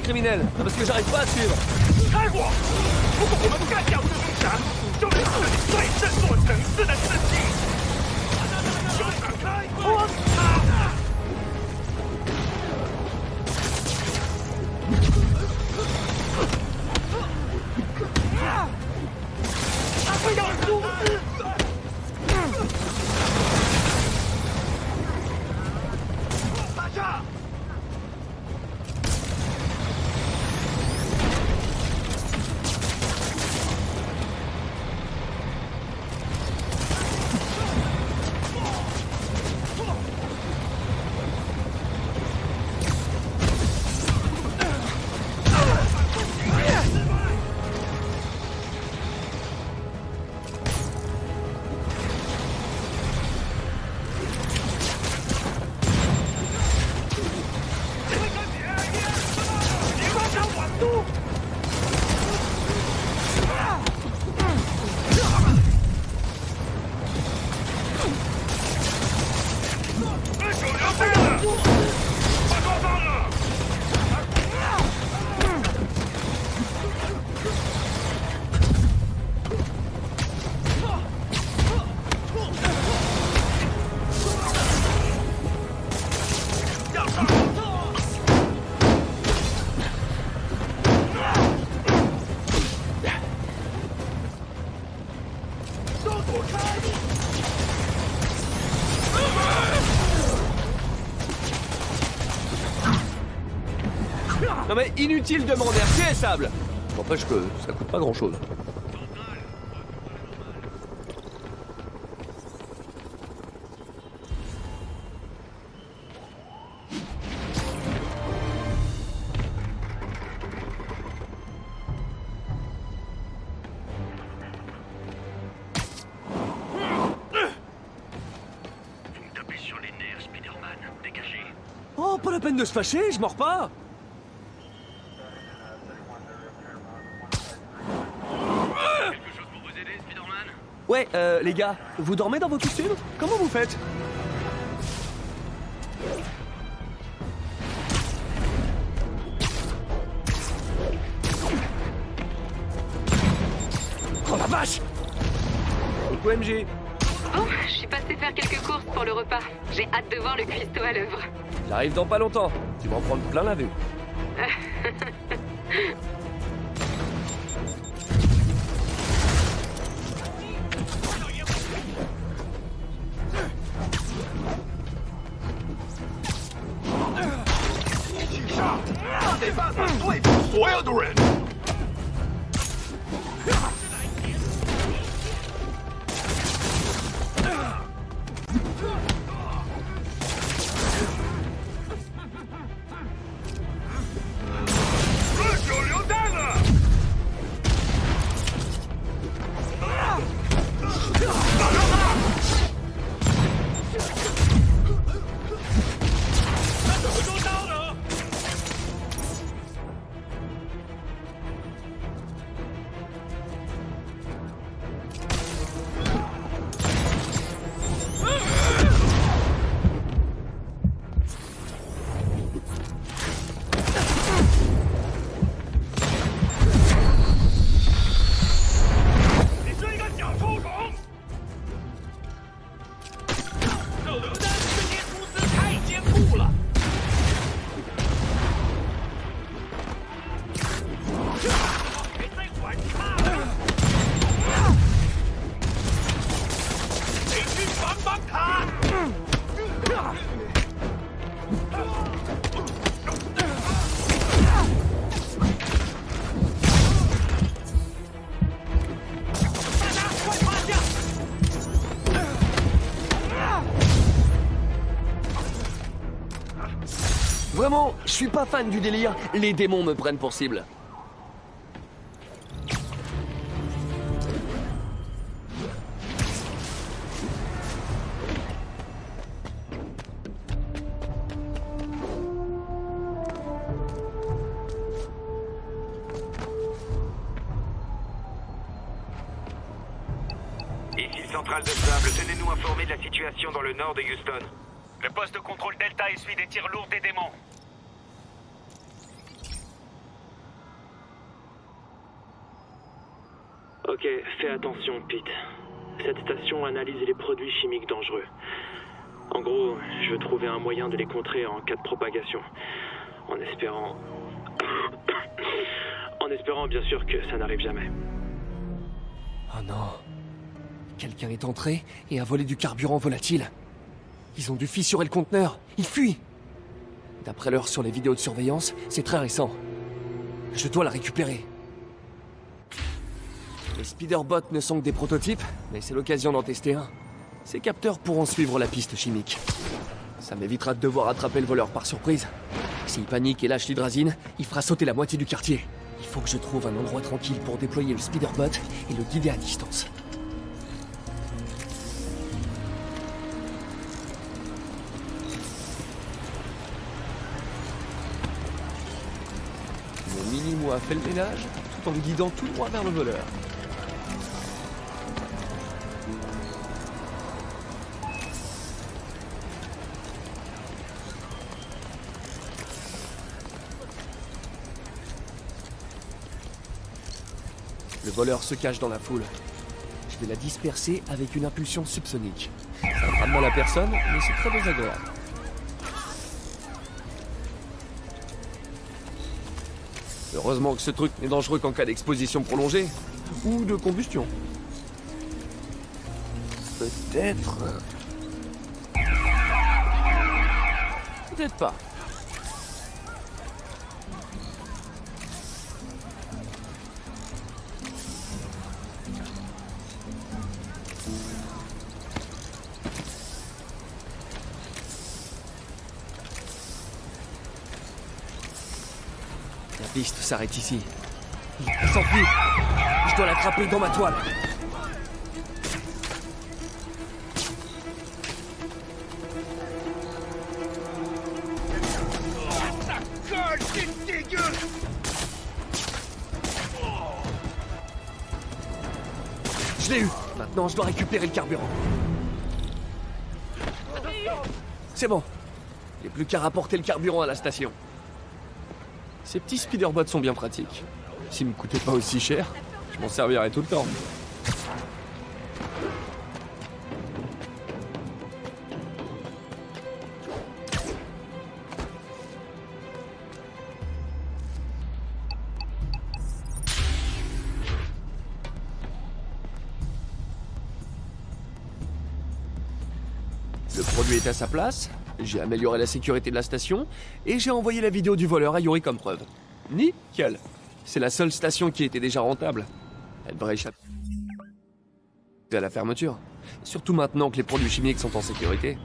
criminel. Parce que j'arrive pas à suivre. 开我！如果我们干掉这种人，就能是你最振作城市的事情。勇敢开！我操！不要阻止！马上！ Non mais inutile de m'en remercier, Sable. N'empêche que ça coûte pas grand-chose. Vous me tapez sur les nerfs, Spider-Man. Dégagez. Oh, pas la peine de se fâcher, je mords pas. Quelque chose pour vous aider, Spider-Man? Ouais, les gars, vous dormez dans vos costumes? Comment vous faites? Oh la vache! Coucou MJ. Bon, je suis passé faire quelques courses pour le repas. J'ai hâte de voir le cuistot à l'œuvre. J'arrive dans pas longtemps. Tu vas en prendre plein la vue. Vraiment, je suis pas fan du délire. Les démons me prennent pour cible. Ici Centrale de Sable, tenez-nous informés de la situation dans le nord de Houston. Le poste de contrôle Delta essuie des tirs lourds des démons. Ok, fais attention, Pete. Cette station analyse les produits chimiques dangereux. En gros, je veux trouver un moyen de les contrer en cas de propagation. En espérant... en espérant bien sûr que ça n'arrive jamais. Oh non. Quelqu'un est entré et a volé du carburant volatile. Ils ont dû fissurer le conteneur. Ils fuient. D'après l'heure sur les vidéos de surveillance, c'est très récent. Je dois la récupérer. Les speederbots ne sont que des prototypes, mais c'est l'occasion d'en tester un. Ces capteurs pourront suivre la piste chimique. Ça m'évitera de devoir attraper le voleur par surprise. S'il panique et lâche l'hydrazine, il fera sauter la moitié du quartier. Il faut que je trouve un endroit tranquille pour déployer le speederbot et le guider à distance. Mon mini-moi fait le ménage, tout en le guidant tout droit vers le voleur. Le voleur se cache dans la foule. Je vais la disperser avec une impulsion subsonique. Ça ne fera de mal à personne, mais c'est très désagréable. Heureusement que ce truc n'est dangereux qu'en cas d'exposition prolongée ou de combustion. Peut-être... Peut-être pas. La piste s'arrête ici. Il s'enfuit. Je dois l'attraper dans ma toile. Ça colle, c'est dégueu. Je l'ai eu. Maintenant, je dois récupérer le carburant. C'est bon. Il n'y a plus qu'à rapporter le carburant à la station. Ces petits speederbots sont bien pratiques. S'ils me coûtaient pas aussi cher, je m'en servirais tout le temps. Le produit est à sa place, j'ai amélioré la sécurité de la station, et j'ai envoyé la vidéo du voleur à Yuri comme preuve. Nickel. C'est la seule station qui était déjà rentable. Elle devrait échapper à la fermeture. Surtout maintenant que les produits chimiques sont en sécurité.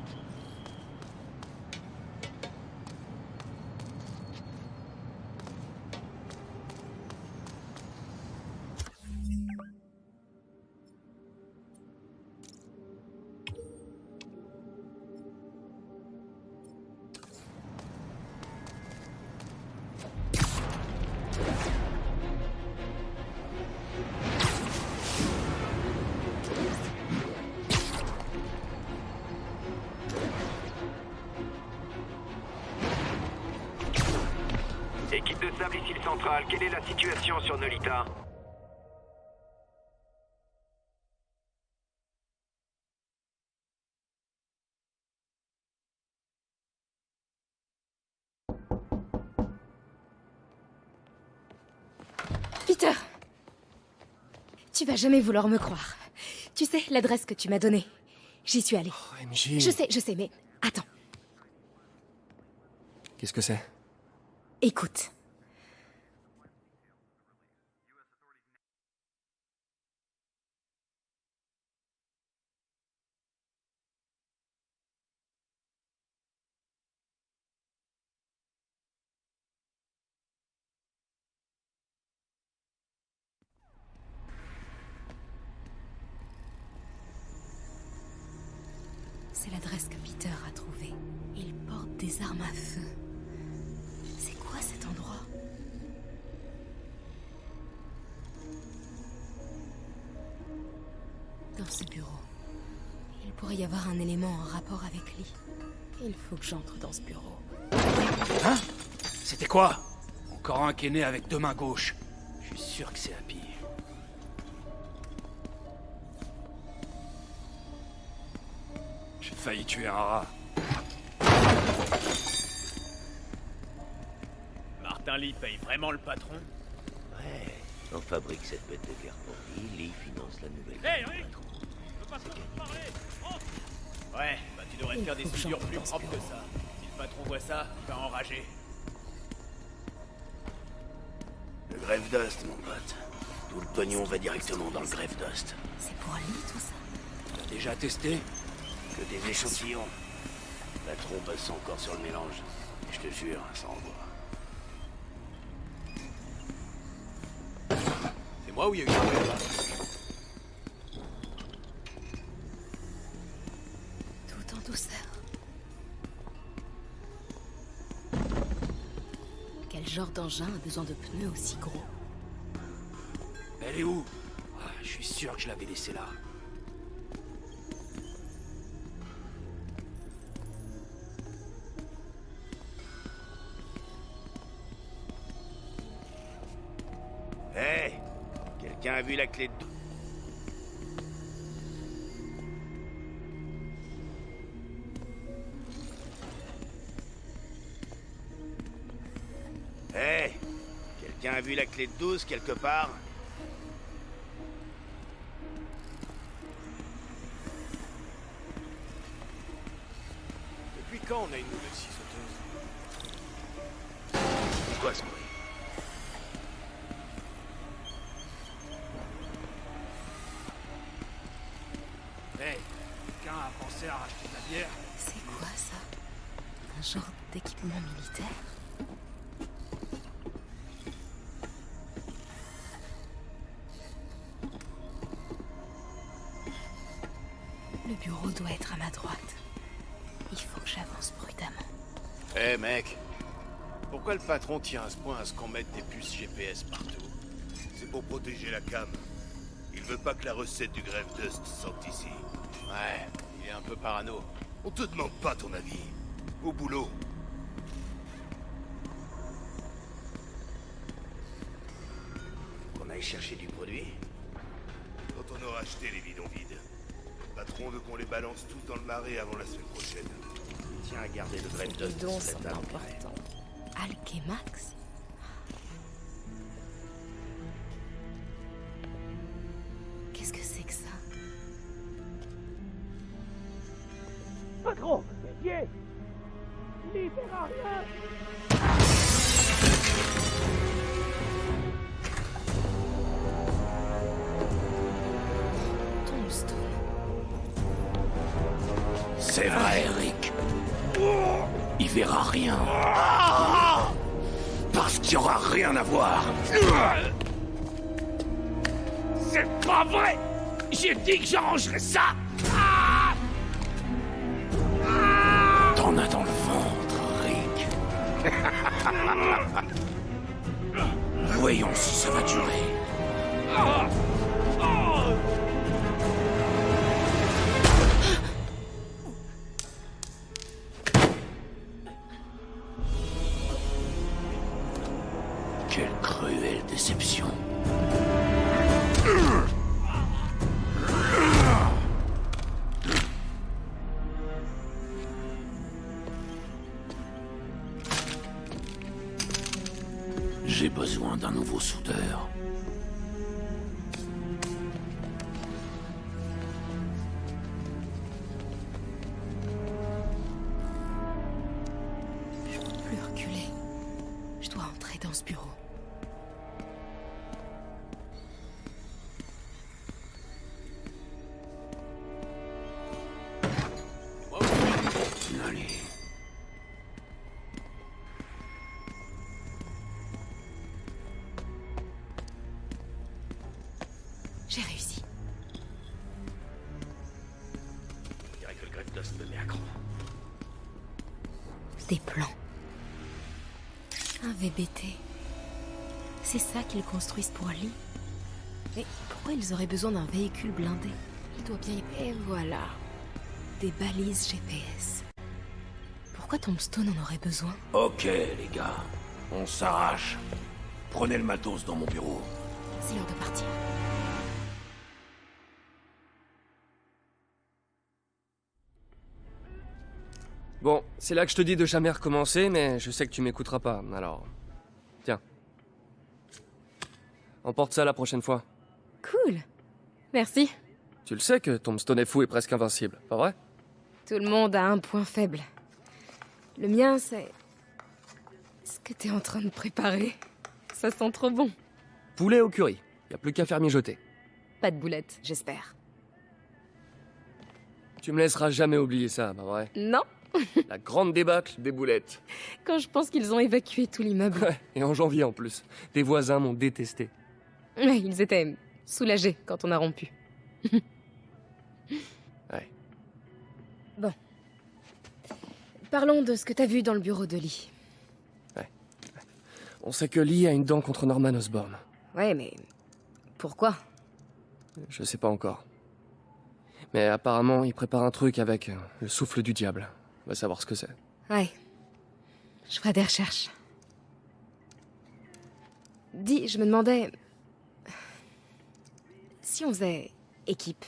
Équipe de Sable ici le central, quelle est la situation sur Nolita? Peter! Tu vas jamais vouloir me croire. Tu sais, l'adresse que tu m'as donnée. J'y suis allée. Oh, MJ. Je sais, mais... Attends, Qu'est-ce que c'est? écoute. C'est l'adresse que Peter a trouvée. Il porte des armes à feu. C'est quoi cet endroit? Dans ce bureau, il pourrait y avoir un élément en rapport avec lui. Il faut que j'entre dans ce bureau. Hein? C'était quoi? Encore un qui est né avec deux mains gauches. Je suis sûr que c'est Happy. J'ai failli tuer un rat. Martin Lee paye vraiment le patron? Ouais, on fabrique cette bête de guerre pour lui, Lee finance la nouvelle. Hé, Rick! Je peux pas te parler! Ouais, bah tu devrais faire des soudures plus propres que ça. Si le patron voit ça, il va enrager. Le Grave Dust, mon pote. Tout le pognon va directement dans le Grave Dust. C'est pour lui tout ça. T'as déjà testé? Que des échantillons. La trompe passe encore sur le mélange. Je te jure, ça envoie. C'est moi ou il y a eu un problème là? Tout en douceur. Quel genre d'engin a besoin de pneus aussi gros? Elle est où? Ah, je suis sûr que je l'avais laissée là. Hé! Quelqu'un a vu la clé de... Hé! Quelqu'un a vu la clé de 12 quelque part? Depuis quand on a une nouvelle scie sauteuse? C'est quoi ce bruit? Hé, quelqu'un a pensé à racheter de la bière? C'est quoi ça? Un genre d'équipement militaire? Le bureau doit être à ma droite. Il faut que j'avance prudemment. Hé mec, pourquoi le patron tient à ce point à ce qu'on mette des puces GPS partout? C'est pour protéger la cam. Il veut pas que la recette du Grave Dust sorte ici. Ouais, il est un peu parano. On te demande pas ton avis. Au boulot. Qu'on aille chercher du produit? Quand on aura acheté les bidons vides. Le patron veut qu'on les balance tous dans le marais avant la semaine prochaine. Tiens à garder le Grave Les Dust dons sur sont la table. importants. Alchemax? Qu'est-ce que c'est que ça? Patron! Pied! Lee verra rien! Tombstone. C'est vrai, Rick. Il verra rien. Parce qu'il y aura rien à voir. C'est pas vrai! J'ai dit que j'arrangerais ça! T'en as dans le ventre, Rick. Voyons si ça va durer. Quelle cruelle déception. J'ai besoin d'un nouveau soudeur. Je peux plus reculer. Je dois entrer dans ce bureau. Allez. J'ai réussi. Je dirais que le Grave Dust me met accro. Des plans. Un VBT. C'est ça qu'ils construisent pour Lee. Mais pourquoi ils auraient besoin d'un véhicule blindé? Il doit bien y... Et voilà. Des balises GPS. Pourquoi Tombstone en aurait besoin? Ok, les gars. On s'arrache. Prenez le matos dans mon bureau. C'est l'heure de partir. Bon, c'est là que je te dis de jamais recommencer, mais je sais que tu m'écouteras pas, alors... Tiens. Emporte ça la prochaine fois. Cool. Merci. Tu le sais que Tombstone fou est presque invincible, pas vrai? Tout le monde a un point faible. Le mien, c'est... ce que t'es en train de préparer. Ça sent trop bon. Poulet au curry. Y a plus qu'à faire mijoter. Pas de boulettes, j'espère. Tu me laisseras jamais oublier ça, pas vrai? Non. La grande débâcle des boulettes. Quand je pense qu'ils ont évacué tout l'immeuble. Ouais, et en janvier en plus. Tes voisins m'ont détesté. Ouais, ils étaient soulagés quand on a rompu. Ouais. Bon. Parlons de ce que t'as vu dans le bureau de Lee. On sait que Lee a une dent contre Norman Osborn. Ouais, mais... pourquoi? Je sais pas encore. Mais apparemment, il prépare un truc avec le souffle du diable. On va savoir ce que c'est. Ouais. Je ferai des recherches. Dis, je me demandais... si on faisait équipe.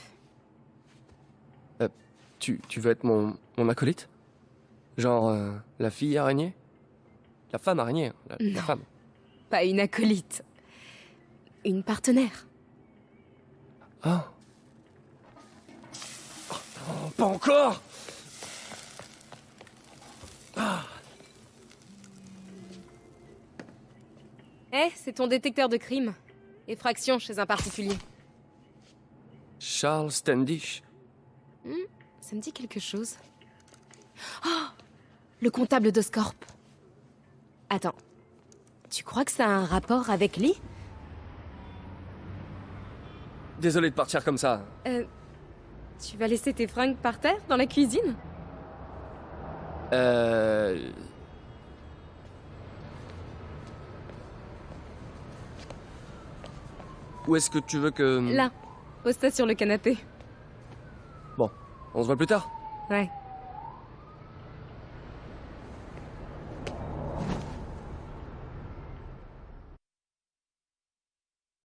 Tu veux être mon acolyte? Genre, la fille araignée? La femme araignée, la Non. femme. Pas une acolyte. Une partenaire. Oh. Oh, pas encore! Eh, c'est ton détecteur de crime. Effraction chez un particulier. Charles Standish. Ça me dit quelque chose. Oh! Le comptable d'Oscorp. Attends. Tu crois que ça a un rapport avec Lee? Désolé de partir comme ça. Tu vas laisser tes fringues par terre dans la cuisine? Où est-ce que tu veux que... Là. Pose-toi sur le canapé. Bon, on se voit plus tard. Ouais.